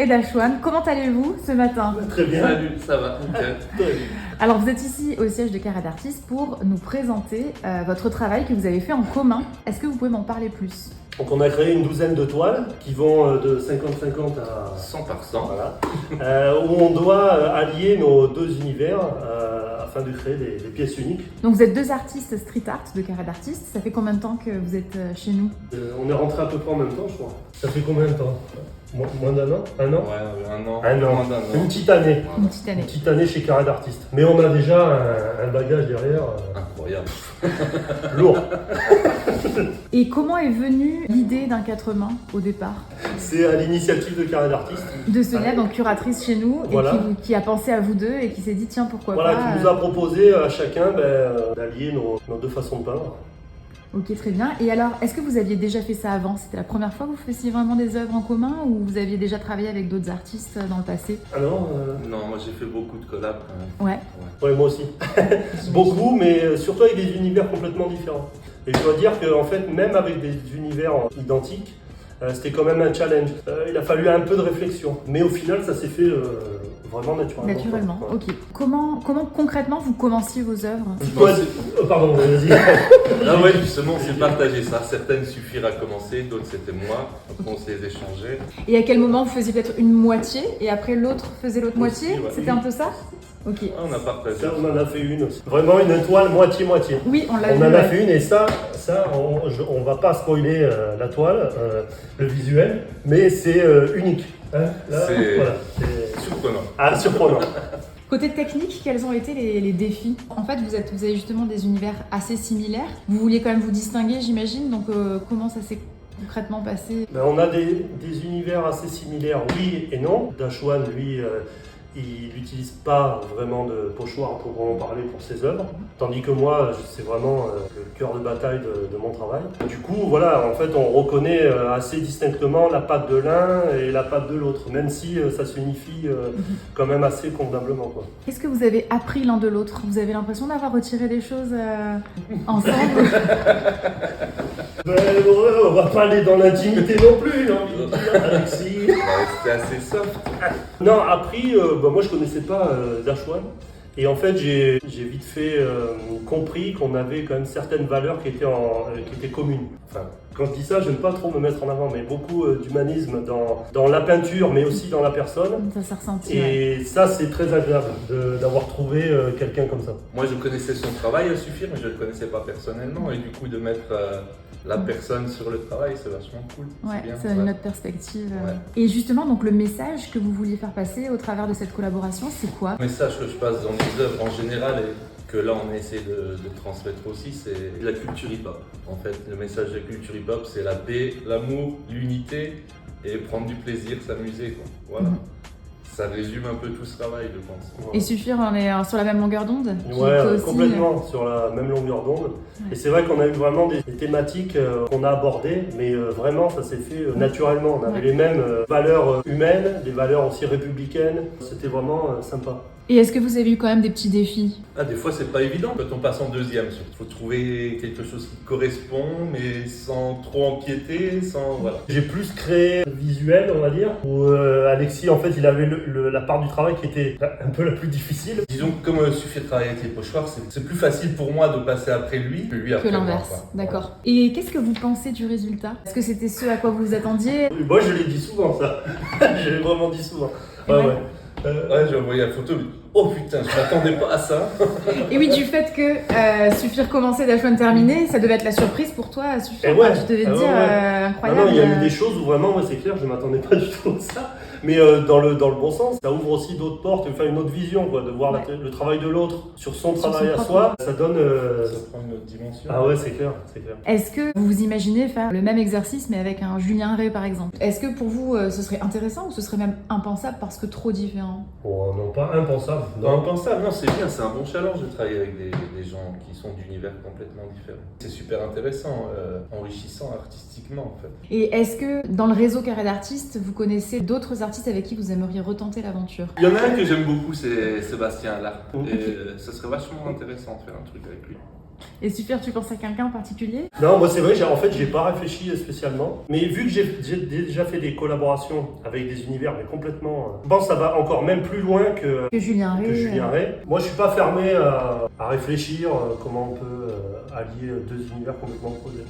et Dashwan. Comment allez-vous ce matin? Très bien. Salut, ça va, nickel. Alors vous êtes ici au siège de Carré d'Artistes pour nous présenter votre travail que vous avez fait en commun. Est-ce que vous pouvez m'en parler plus? Donc on a créé une douzaine de toiles qui vont de 50-50 à 100 par 100. voilà, où on doit allier nos deux univers afin de créer des pièces uniques. Donc vous êtes deux artistes street art de Carré d'Artistes. Ça fait combien de temps que vous êtes chez nous? On est rentré à peu près en même temps, je crois. Ça fait combien de temps? Moins d'un an? Un an? Ouais, un an. Un an. Moins d'un an. Une petite année. Voilà. Une petite année. Une petite année chez Carré d'Artistes. Mais on a déjà un bagage derrière Incroyable. lourd. Et comment est venue l'idée d'un 4 mains au départ? C'est à l'initiative de Carré d'Artistes. De Sonia, donc curatrice chez nous, Voilà. et qui a pensé à vous deux et qui s'est dit tiens pourquoi Voilà, pas. qui nous a proposé à chacun d'allier nos deux façons de peindre. Ok, très bien. Et alors, est-ce que vous aviez déjà fait ça avant? C'était la première fois que vous faisiez vraiment des œuvres en commun ou vous aviez déjà travaillé avec d'autres artistes dans le passé? Alors Non, moi j'ai fait beaucoup de collabs quand même. Ouais. ouais, moi aussi. Beaucoup, mais surtout avec des univers complètement différents. Et je dois dire qu'en fait, même avec des univers identiques, c'était quand même un challenge. Il a fallu un peu de réflexion. Mais au final, ça s'est fait vraiment naturellement. Naturellement, quoi. ok. Comment concrètement vous commenciez vos œuvres? Toi, pardon, vas-y. Ah ouais, justement, on s'est partagé ça. Certaines suffirent à commencer, d'autres c'était moi. Après on s'est échangé. Et à quel moment vous faisiez peut-être une moitié et après l'autre faisait l'autre Aussi, moitié? ouais. C'était un peu ça? Ok. Ah, on a partagé. Ça, on en a fait une aussi. Vraiment une toile moitié-moitié. Oui, on l'a On vu. en a ouais. fait une et ça on va pas spoiler la toile, le visuel, mais c'est unique. Hein, là, C'est- voilà, c'est Surprenant. surprenant. Côté technique, quels ont été les défis? En fait, vous avez justement des univers assez similaires. Vous vouliez quand même vous distinguer, j'imagine. Donc, comment ça s'est concrètement passé? Ben, on a des univers assez similaires, oui et non. Dashwan, lui, il n'utilise pas vraiment de pochoir pour en parler pour ses œuvres, tandis que moi, c'est vraiment le cœur de bataille de mon travail. Du coup, voilà, en fait, on reconnaît assez distinctement la patte de l'un et la patte de l'autre, même si ça s'unifie quand même assez convenablement, quoi. Qu'est-ce que vous avez appris l'un de l'autre? Vous avez l'impression d'avoir retiré des choses ensemble? Ben, ouais, on va pas aller dans l'intimité non plus, j'ai envie de dire, Alexis. C'était assez soft. Non, appris, moi je connaissais pas Dashwan. Et en fait, j'ai vite fait compris qu'on avait quand même certaines valeurs qui étaient communes. Enfin, quand je dis ça, j'aime pas trop me mettre en avant, mais beaucoup d'humanisme dans la peinture, mais aussi dans la personne. Ça s'est ressenti. Ouais. Et ça, c'est très agréable d'avoir trouvé quelqu'un comme ça. Moi je connaissais son travail à suffire, mais je ne le connaissais pas personnellement. Et du coup, de mettre la personne sur le travail, c'est vachement cool. Ouais, C'est bien. ça donne Ouais. une autre perspective. Ouais. Et justement, donc le message que vous vouliez faire passer au travers de cette collaboration, c'est quoi? Le message que je passe dans mes œuvres en général et que là on essaie de transmettre aussi, c'est la culture hip-hop. En fait, le message de la culture hip-hop, c'est la paix, l'amour, l'unité et prendre du plaisir, s'amuser, quoi. Voilà. Mhm. Ça résume un peu tout ce travail, je pense. Voilà. Et suffire, on est sur la même longueur d'onde? Qui Ouais, peut aussi- complètement sur la même longueur d'onde. Ouais. Et c'est vrai qu'on a eu vraiment des thématiques qu'on a abordées, mais vraiment ça s'est fait naturellement. On avait Ouais. les mêmes valeurs humaines, des valeurs aussi républicaines. C'était vraiment sympa. Et est-ce que vous avez eu quand même des petits défis? Ah, des fois, c'est pas évident quand on passe en deuxième. Il faut trouver quelque chose qui correspond, mais sans trop empiéter, sans. Voilà. J'ai plus créé le visuel, on va dire, où Alexis, en fait, il avait la part du travail qui était un peu la plus difficile. Disons que comme suffit de travailler avec les pochoirs, c'est plus facile pour moi de passer après lui que lui après Que moi, l'inverse, quoi. d'accord. Et qu'est-ce que vous pensez du résultat? Est-ce que c'était ce à quoi vous vous attendiez? Moi, je l'ai dit souvent, ça. Je l'ai vraiment dit souvent. Et Ouais, ouais. ouais. Ouais, j'ai envoyé la photo, mais oh putain, je m'attendais pas à ça. Et oui, du fait que Suffire commencer, Dashwan terminer, ça devait être la surprise pour toi, Suffire. Et ouais. Tu devais te Ah ouais, dire ouais. incroyable. Non, il y a eu des choses où vraiment, moi, c'est clair, je ne m'attendais pas du tout à ça. Mais dans le bon sens, ça ouvre aussi d'autres portes, enfin une autre vision, quoi, de voir Ouais. le travail de l'autre sur son Sur travail son à propre. soi. Ça donne. Ça prend une autre dimension. Ah ouais, c'est clair, c'est clair. Est-ce que vous vous imaginez faire le même exercice mais avec un Julien Rey par exemple? Est-ce que pour vous ce serait intéressant ou ce serait même impensable parce que trop différent? Oh non, pas impensable. Non, Non. impensable, non, c'est bien, c'est un bon challenge de travailler avec des gens qui sont d'univers complètement différents. C'est super intéressant, enrichissant artistiquement en fait. Et est-ce que dans le réseau Carré d'Artistes, vous connaissez d'autres artistes avec qui vous aimeriez retenter l'aventure? Il y en a un que j'aime beaucoup, c'est Sébastien Allard. Et ce serait vachement intéressant de faire un truc avec lui. Et Super, tu penses à quelqu'un en particulier? Non, moi c'est vrai, en fait, j'ai pas réfléchi spécialement. Mais vu que j'ai déjà fait des collaborations avec des univers, mais complètement. Je pense que ça va encore même plus loin Que Julien Rey. que Julien Rey. Moi, je suis pas fermé à réfléchir comment on peut allier deux univers complètement opposés.